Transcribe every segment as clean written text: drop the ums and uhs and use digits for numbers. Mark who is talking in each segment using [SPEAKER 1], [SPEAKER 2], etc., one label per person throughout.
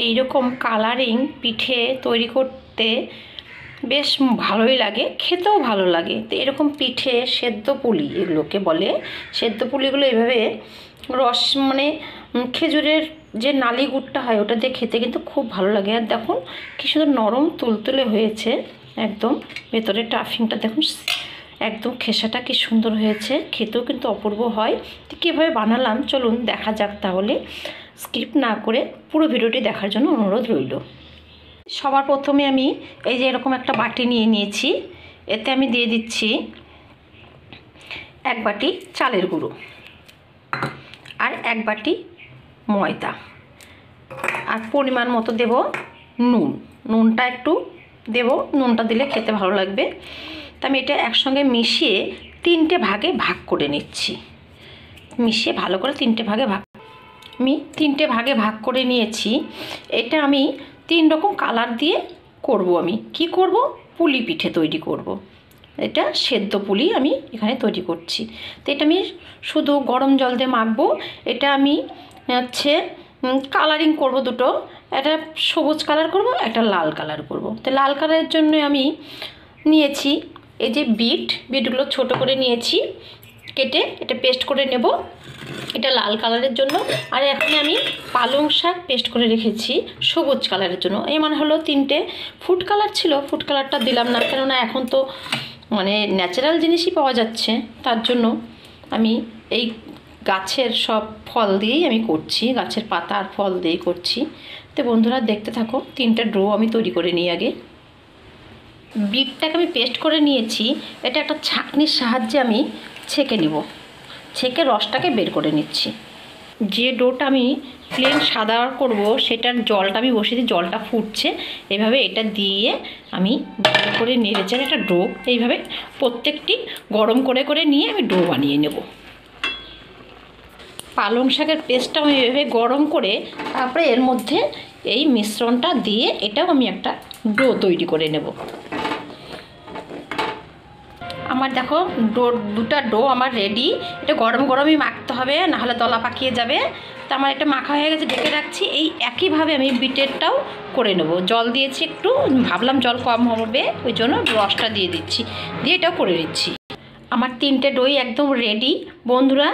[SPEAKER 1] এই রকম কালারিং পিঠে তৈরি করতে বেশ ভালোই লাগে, খেতেও ভালো লাগে। তো এরকম পিঠে সেদ্ধ পুলি এগুলোকে বলে, সেদ্ধ পুলিগুলো এভাবে রস মানে খেজুরের যে নালি গুড়টা হয় ওটা দিয়ে খেতে কিন্তু খুব ভালো লাগে। আর দেখুন কী সুন্দর নরম তুলতুলে হয়েছে, একদম ভেতরের টাফিংটা দেখুন, একদম খেসাটা কি সুন্দর হয়েছে, খেতেও কিন্তু অপূর্ব হয়। তো কীভাবে বানালাম চলুন দেখা যাক, তাহলে স্কিপ না করে পুরো ভিডিওটি দেখার জন্য অনুরোধ রইল। সবার প্রথমে আমি এই যে এরকম একটা বাটি নিয়ে নিয়েছি, এতে আমি দিয়ে দিচ্ছি 1 বাটি চালের গুঁড়ো আর 1 বাটি ময়দা, আর পরিমাণ মতো দেব নুন। নুনটা একটু দেব, নুনটা দিলে খেতে ভালো লাগবে। তা আমি এটা একসঙ্গে মিশিয়ে 3টে ভাগে ভাগ করে নিচ্ছি। মিশিয়ে ভালো করে 3টে ভাগে আমি 3টে ভাগে ভাগ করে নিয়েছি। এটা আমি 3 রকম কালার দিয়ে করব। আমি কি করব? পুলি পিঠে তৈরি করব। এটা সেদ্ধ পুলি আমি এখানে তৈরি করছি। তো এটা আমি শুধু গরম জল দিয়ে মাখবো। এটা আমি হচ্ছে কালারিং করব দুটো, একটা সবুজ কালার করব, একটা লাল কালার করব। তো লাল কালারের জন্য আমি নিয়েছি এই যে বিটগুলো ছোট করে নিয়েছি কেটে, এটা পেস্ট করে নেব, এটা লাল কালারের জন্য। আর এখানে আমি পালং শাক পেস্ট করে রেখেছি সবুজ কালারের জন্য। এই মানে হলো 3টে। ফুড কালার ছিল, ফুড কালারটা দিলাম না, কেননা এখন তো মানে ন্যাচারাল জিনিসই পাওয়া যাচ্ছে, তার জন্য আমি এই গাছের সব ফল দিয়েই আমি করছি, গাছের পাতা আর ফল দিয়েই করছি। তো বন্ধুরা দেখতে থাকো, 3টা ডো আমি তৈরি করে নিই। আগে বিটটাকে আমি পেস্ট করে নিয়েছি, এটা একটা ছাঁকনির সাহায্যে আমি ছেঁকে নেব, ছেঁকে রসটাকে বের করে নিচ্ছি। যে ডোটা আমি প্লেন সাদা করব সেটার জলটা আমি বসিয়ে দিই, জলটা ফুটছে, এভাবে এটা দিয়ে আমি ভালো করে নেড়েচেড়ে একটা ডো এইভাবে প্রত্যেকটি গরম করে করে নিয়ে আমি ডো বানিয়ে নেব। পালং শাকের পেস্টটা আমি এভাবে গরম করে তারপরে এর মধ্যে এই মিশ্রণটা দিয়ে এটাও আমি একটা ডো তৈরি করে নেব। আমার দেখো দুটা ডো আমার রেডি। এটা গরম গরমই মাখতে হবে, নাহলে দলা পাকিয়ে যাবে। তো আমার এটা মাখা হয়ে গেছে, ঢেকে রাখছি। এই একইভাবে আমি বিটেরটাও করে নেব। জল দিয়েছি একটু, ভাবলাম জল কম হবে ওই জন্য রসটা দিয়ে দিচ্ছি, দিয়ে এটাও করে নিচ্ছি। আমার 3টে ডোই একদম রেডি বন্ধুরা।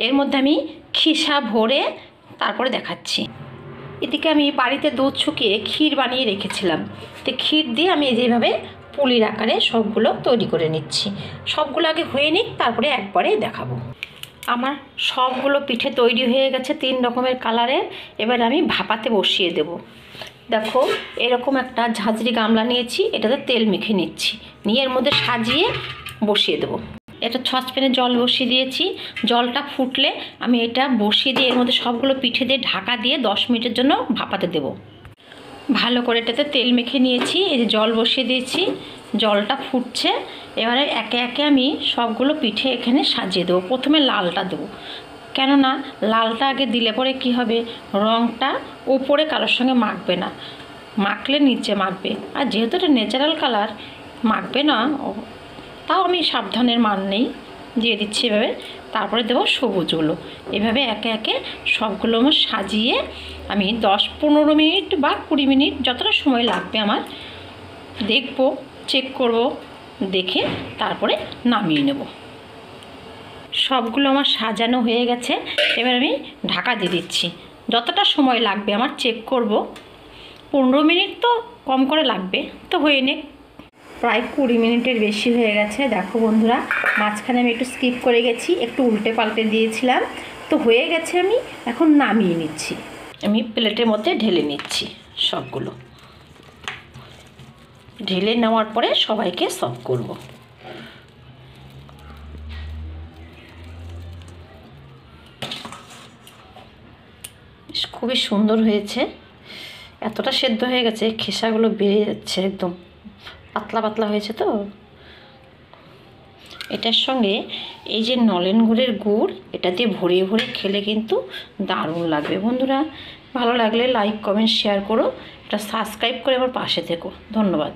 [SPEAKER 1] এর মধ্যে আমি খিসা ভরে তারপরে দেখাচ্ছি। এদিকে আমি বাড়িতে দুধ শুকিয়ে ক্ষীর বানিয়ে রেখেছিলাম, তো ক্ষীর দিয়ে আমি যেভাবে পুলির আকারে সবগুলো তৈরি করে নিচ্ছি। সবগুলো আগে হয়ে নিক, তারপরে একবারে দেখাবো। আমার সবগুলো পিঠে তৈরি হয়ে গেছে 3 রকমের কালারের। এবার আমি ভাপাতে বসিয়ে দেব। দেখো এরকম একটা ঝাঁঝরি গামলা নিয়েছি, এটাতে তেল মেখে নিচ্ছি, নিয়ে এর মধ্যে সাজিয়ে বসিয়ে দেবো। এটা সসপ্যানে জল বসিয়ে দিয়েছি, জলটা ফুটলে আমি এটা বসিয়ে দিয়ে এর মধ্যে সবগুলো পিঠে দিয়ে ঢাকা দিয়ে 10 মিনিটের জন্য ভাপাতে দেব। ভালো করে এটাতে তেল মেখে নিয়েছি, এই যে জল বসিয়ে দিয়েছি, জলটা ফুটছে। এবারে একে একে আমি সবগুলো পিঠে এখানে সাজিয়ে দেবো। প্রথমে লালটা দেবো, কেননা লালটা আগে দিলে পরে কি হবে, রঙটা উপরে কারোর সঙ্গে মাখবে না, মাখলে নিচে মাখবে। আর যেহেতু এটা ন্যাচারাল কালার, মাখবে না, তাও আমি সাবধানের মান নেই, দিয়ে দিচ্ছি এভাবে। তারপরে দেবো সবুজগুলো। এভাবে একে একে সবগুলো আমার সাজিয়ে আমি 10-15 মিনিট বা 20 মিনিট যতটা সময় লাগবে আমার দেখব, চেক করব, দেখে তারপরে নামিয়ে নেব। সবগুলো আমার সাজানো হয়ে গেছে, এবার আমি ঢাকা দিয়ে দিচ্ছি। যতটা সময় লাগবে আমার চেক করব, 15 মিনিট তো কম করে লাগবে, তো হয়ে নে। প্রায় 20 মিনিটের বেশি হয়ে গেছে। দেখো বন্ধুরা, মাঝখানে আমি একটু স্কিপ করে গেছি, একটু উল্টে পাল্টে দিয়েছিলাম, তো হয়ে গেছে। আমি এখন নামিয়ে নিচ্ছি, আমি প্লেটের মধ্যে ঢেলে নিচ্ছি। সবগুলো ঢেলে নেওয়ার পরে সবাইকে সার্ভ করব। খুবই সুন্দর হয়েছে, এতটা সেদ্ধ হয়ে গেছে, খেসাগুলো বেরিয়ে যাচ্ছে, একদম পাতলা পাতলা হয়েছে। তো এটার সঙ্গে এই যে নলেন গুড়ের গুড়, এটা দিয়ে ভরিয়ে ভরিয়ে খেলে কিন্তু দারুণ লাগবে। বন্ধুরা ভালো লাগলে লাইক কমেন্ট শেয়ার করো, এটা সাবস্ক্রাইব করে আমার পাশে থেকো। ধন্যবাদ।